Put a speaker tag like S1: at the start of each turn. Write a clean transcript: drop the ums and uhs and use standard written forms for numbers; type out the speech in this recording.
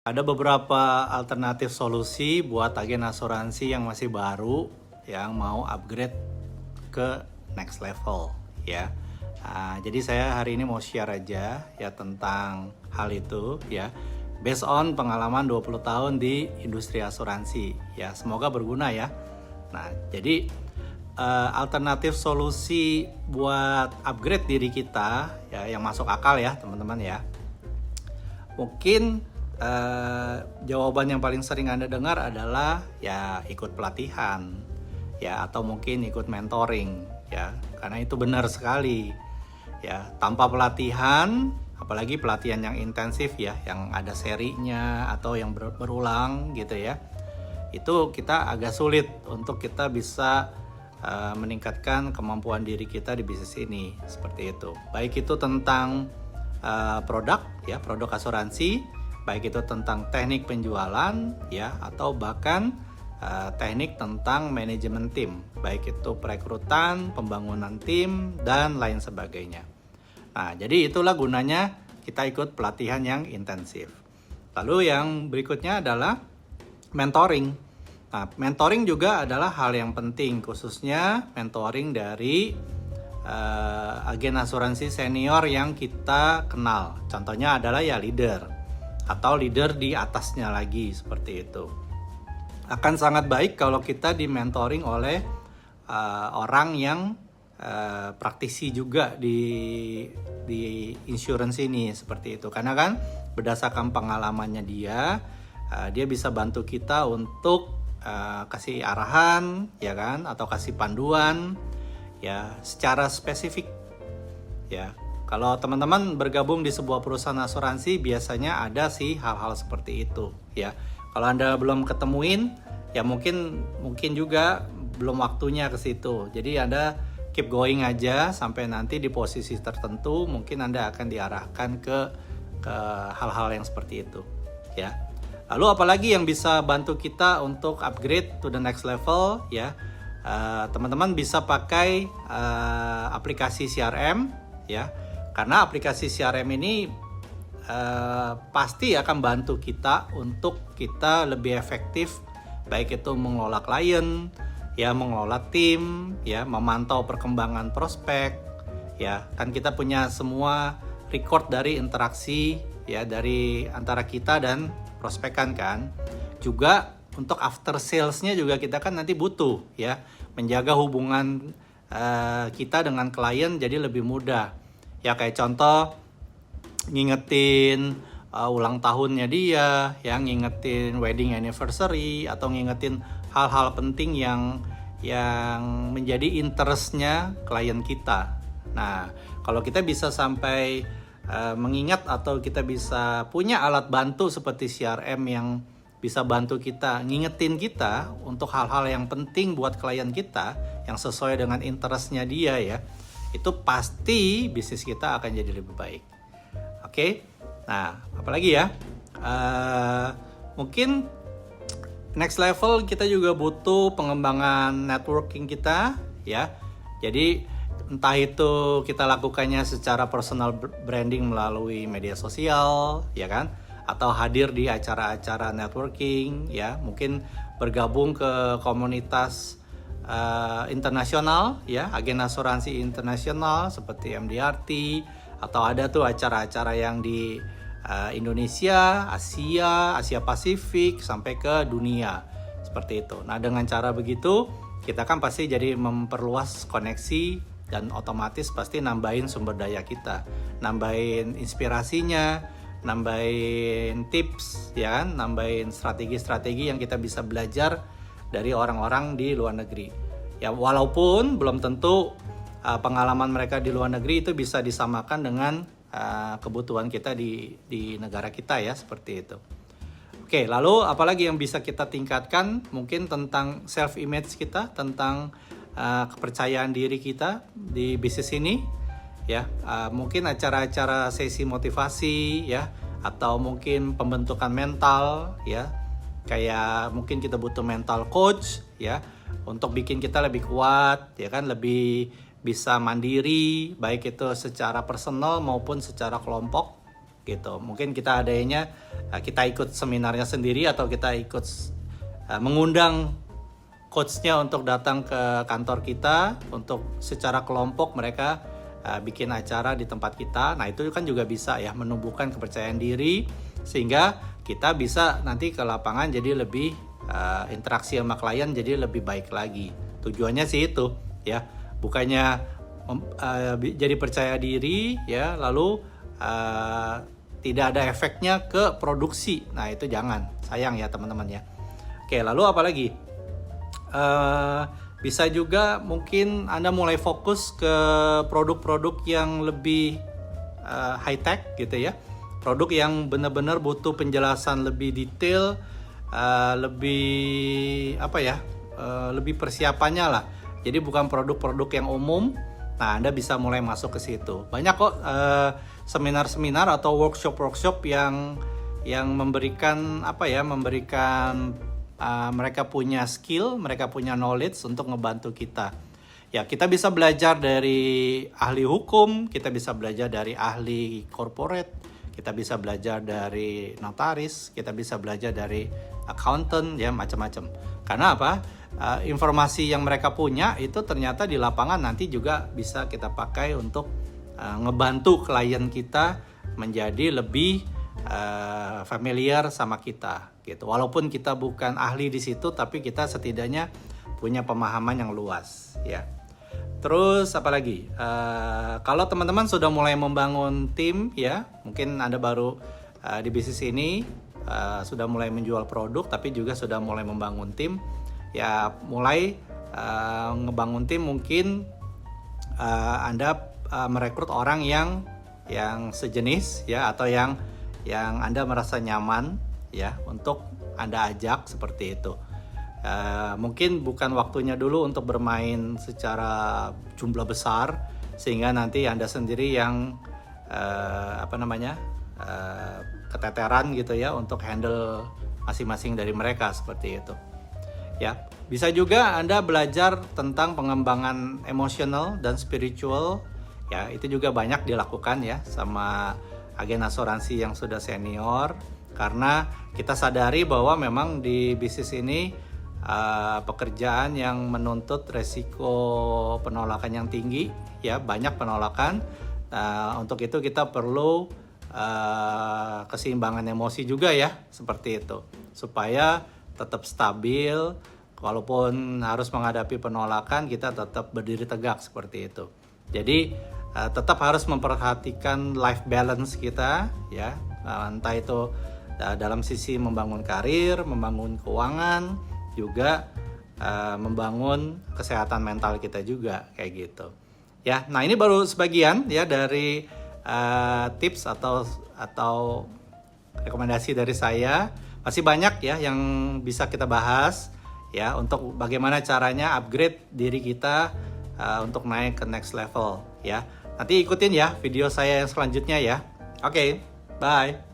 S1: Ada beberapa alternatif solusi buat agen asuransi yang masih baru yang mau upgrade ke next level ya. Jadi saya hari ini mau share aja ya tentang hal itu ya. Based on pengalaman 20 tahun di industri asuransi ya. Semoga berguna ya. Nah, jadi alternatif solusi buat upgrade diri kita ya yang masuk akal ya, teman-teman ya. Mungkin jawaban yang paling sering Anda dengar adalah ya ikut pelatihan ya atau mungkin ikut mentoring ya, karena itu benar sekali ya. Tanpa pelatihan, apalagi pelatihan yang intensif ya, yang ada serinya atau yang berulang gitu ya, itu kita agak sulit untuk kita bisa meningkatkan kemampuan diri kita di bisnis ini, seperti itu. Baik itu tentang produk ya, produk asuransi, baik itu tentang teknik penjualan ya, atau bahkan teknik tentang manajemen tim, baik itu perekrutan, pembangunan tim, dan lain sebagainya. Nah, jadi itulah gunanya kita ikut pelatihan yang intensif. Lalu yang berikutnya adalah mentoring. Nah, mentoring juga adalah hal yang penting, khususnya mentoring dari agen asuransi senior yang kita kenal. Contohnya adalah ya leader atau leader di atasnya lagi, seperti itu. Akan sangat baik kalau kita di mentoring oleh orang yang praktisi juga di insurance ini, seperti itu. Karena kan berdasarkan pengalamannya dia bisa bantu kita untuk kasih arahan ya kan, atau kasih panduan ya secara spesifik ya. Kalau teman-teman bergabung di sebuah perusahaan asuransi, biasanya ada sih hal-hal seperti itu ya. Kalau Anda belum ketemuin ya mungkin juga belum waktunya ke situ. Jadi Anda keep going aja sampai nanti di posisi tertentu mungkin Anda akan diarahkan ke hal-hal yang seperti itu ya. Lalu apalagi yang bisa bantu kita untuk upgrade to the next level ya. Teman-teman bisa pakai aplikasi CRM ya. Karena aplikasi CRM ini pasti akan bantu kita untuk kita lebih efektif, baik itu mengelola klien, ya mengelola tim, ya memantau perkembangan prospek, ya kan kita punya semua record dari interaksi ya dari antara kita dan prospekan kan. Juga untuk after salesnya juga kita kan nanti butuh ya menjaga hubungan kita dengan klien jadi lebih mudah. Ya kayak contoh ngingetin ulang tahunnya dia, yang ngingetin wedding anniversary, atau ngingetin hal-hal penting yang menjadi interestnya klien kita. Nah, kalau kita bisa sampai mengingat atau kita bisa punya alat bantu seperti CRM yang bisa bantu kita, ngingetin kita untuk hal-hal yang penting buat klien kita yang sesuai dengan interestnya dia ya, itu pasti bisnis kita akan jadi lebih baik. Oke, nah apalagi ya, mungkin next level kita juga butuh pengembangan networking kita ya. Jadi entah itu kita lakukannya secara personal branding melalui media sosial ya kan, atau hadir di acara-acara networking ya, mungkin bergabung ke komunitas internasional ya, agen asuransi internasional seperti MDRT, atau ada tuh acara-acara yang di Indonesia, Asia Pasifik sampai ke dunia, seperti itu. Nah, dengan cara begitu kita kan pasti jadi memperluas koneksi dan otomatis pasti nambahin sumber daya kita, nambahin inspirasinya, nambahin tips ya kan, nambahin strategi-strategi yang kita bisa belajar dari orang-orang di luar negeri. Ya walaupun belum tentu pengalaman mereka di luar negeri itu bisa disamakan dengan kebutuhan kita di negara kita ya, seperti itu. Oke, lalu apalagi yang bisa kita tingkatkan? Mungkin tentang self image kita, tentang kepercayaan diri kita di bisnis ini ya. Mungkin acara-acara sesi motivasi ya, atau mungkin pembentukan mental ya. Kayak mungkin kita butuh mental coach ya, untuk bikin kita lebih kuat ya kan, lebih bisa mandiri, baik itu secara personal maupun secara kelompok gitu. Mungkin kita adanya kita ikut seminarnya sendiri atau kita ikut mengundang coachnya untuk datang ke kantor kita untuk secara kelompok mereka bikin acara di tempat kita. Nah itu kan juga bisa ya menumbuhkan kepercayaan diri sehingga kita bisa nanti ke lapangan jadi lebih interaksi sama klien jadi lebih baik lagi. Tujuannya sih itu ya, bukannya jadi percaya diri ya lalu tidak ada efeknya ke produksi. Nah itu jangan, sayang ya teman-teman ya. Oke, lalu apa lagi? Bisa juga mungkin Anda mulai fokus ke produk-produk yang lebih high tech gitu ya, produk yang benar-benar butuh penjelasan lebih detail, lebih lebih persiapannya lah. Jadi bukan produk-produk yang umum. Nah Anda bisa mulai masuk ke situ. Banyak kok seminar-seminar atau workshop-workshop yang memberikan mereka punya skill, mereka punya knowledge untuk ngebantu kita. Ya, kita bisa belajar dari ahli hukum, kita bisa belajar dari ahli corporate, kita bisa belajar dari notaris, kita bisa belajar dari accountant, ya macam-macam. Karena apa? Informasi yang mereka punya itu ternyata di lapangan nanti juga bisa kita pakai untuk ngebantu klien kita menjadi lebih familiar sama kita gitu. Walaupun kita bukan ahli di situ, tapi kita setidaknya punya pemahaman yang luas ya. Terus apa lagi? Kalau teman-teman sudah mulai membangun tim ya, mungkin Anda baru di bisnis ini sudah mulai menjual produk, tapi juga sudah mulai membangun tim. Ya mulai ngebangun tim mungkin Anda merekrut orang yang sejenis ya, atau yang Anda merasa nyaman ya untuk Anda ajak seperti itu. Mungkin bukan waktunya dulu untuk bermain secara jumlah besar sehingga nanti Anda sendiri yang keteteran gitu ya untuk handle masing-masing dari mereka seperti itu. Ya, bisa juga Anda belajar tentang pengembangan emosional dan spiritual. Ya, itu juga banyak dilakukan ya sama agen asuransi yang sudah senior, karena kita sadari bahwa memang di bisnis ini pekerjaan yang menuntut resiko penolakan yang tinggi ya, banyak penolakan. Untuk itu kita perlu keseimbangan emosi juga ya, seperti itu, supaya tetap stabil. Walaupun harus menghadapi penolakan, kita tetap berdiri tegak seperti itu. Jadi tetap harus memperhatikan life balance kita ya, entah itu dalam sisi membangun karir, membangun keuangan, juga membangun kesehatan mental kita juga kayak gitu ya. Nah ini baru sebagian ya dari tips atau rekomendasi dari saya. Masih banyak ya yang bisa kita bahas ya, untuk bagaimana caranya upgrade diri kita untuk naik ke next level ya. Nanti ikutin ya video saya yang selanjutnya ya. Oke, bye.